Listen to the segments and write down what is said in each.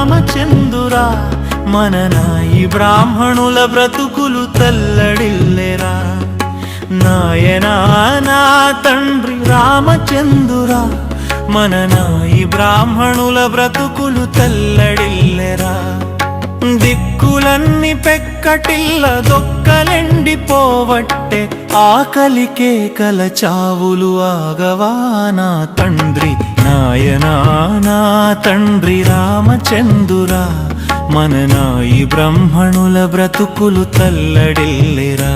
రామచందురా మన నాయి బ్రాహ్మణుల బ్రతుకులు తల్లడిల్లెరా నాయనా నా తండ్రి రామచందురా మన నాయి బ్రాహ్మణుల బ్రతుకులు తల్లడిల్లెరా దిక్కులన్నీ పెక్కటిల్ల దొక్కలెండిపోవట్టే ఆకలి కేకల చావులు ఆగవా నా తండ్రి నాయనా నా తండ్రి రామచందురా మన నాయి బ్రాహ్మణుల బ్రతుకులు తల్లడిల్లెరా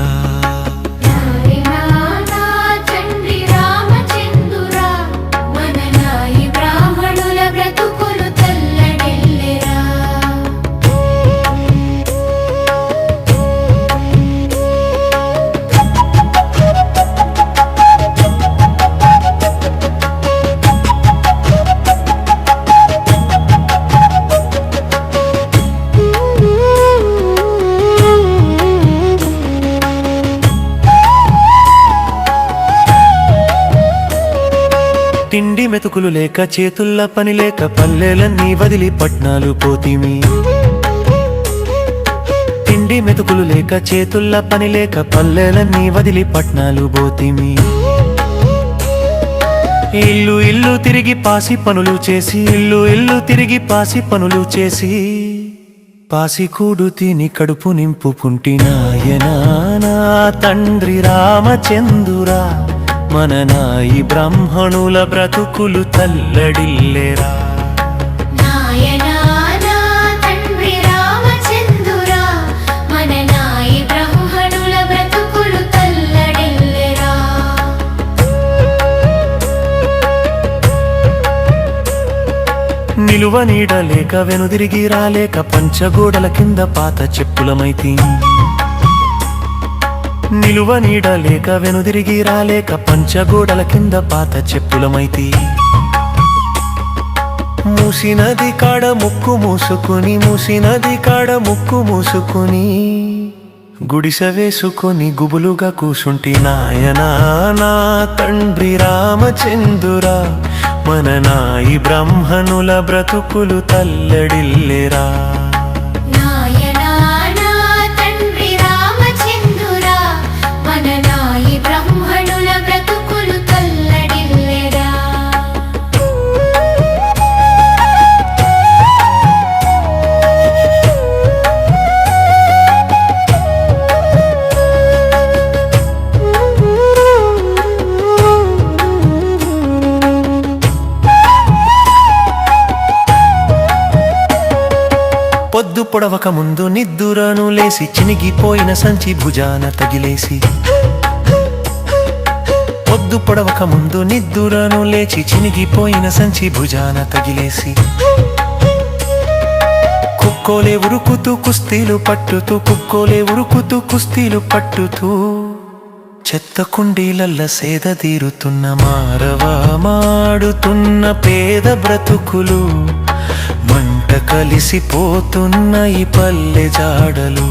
తిండి మెతుకులు లేక చేతుల్ల పని లేక పల్లెలన్నీ వదిలి పట్నాలు పోతిమి తిండి మెతుకులు లేక చేతుల్ల పని లేక పల్లెలన్నీ వదిలి పట్నాలు పోతిమి ఇల్లు ఇల్లు తిరిగి పాసి పనులు చేసి ఇల్లు తిరిగి పాసి పనులు చేసి పాసి కూడు తిని కడుపు నింపుకుంటి నాయనా నా తండ్రి రామచందురా మన నాయి బ్రాహ్మణుల బ్రతుకులు తల్లడిల్లెరా నాయనా నా తండ్రి రామచందురా మన నాయి బ్రాహ్మణుల బ్రతుకులు తల్లడిల్లెరా నిలువ నీడలేక వెనుదిరిగి రాలేక పంచగోడల కింద పాత చెప్పులమైతి నిలువ నీడలేక వెనుదిరిగి రాలేక పంచగోడల కింద పాత చెప్పులమైతి మూసినది కాడ ముక్కు మూసుకుని మూసినది కాడ ముక్కు మూసుకుని గుడిసె వేసుకొని గుబులుగా కూసుంటి నాయనా నా తండ్రి రామచందురా మన నాయి బ్రాహ్మణుల బ్రతుకులు తల్లడిల్లెరా పొద్దు పొడవక ముందు నిద్దురను లేసి చినిగిపోయిన సంచి భుజాన తగిలేసి పొద్దు పొడవక ముందు నిద్దురను లేచి చినిగిపోయిన సంచి భుజాన తగిలేసి కుక్కోలే ఉరుకుతూ కుస్తీలు పట్టుతూ కుక్కోలే ఉరుకుతూ కుస్తీలు పట్టుతూ చెత్త కుండీలల్ల సేద తీరుతున్న మారవా మాడుతున్న పేద బ్రతుకులు మంట కలిసిపోతున్న ఈ పల్లె జాడలు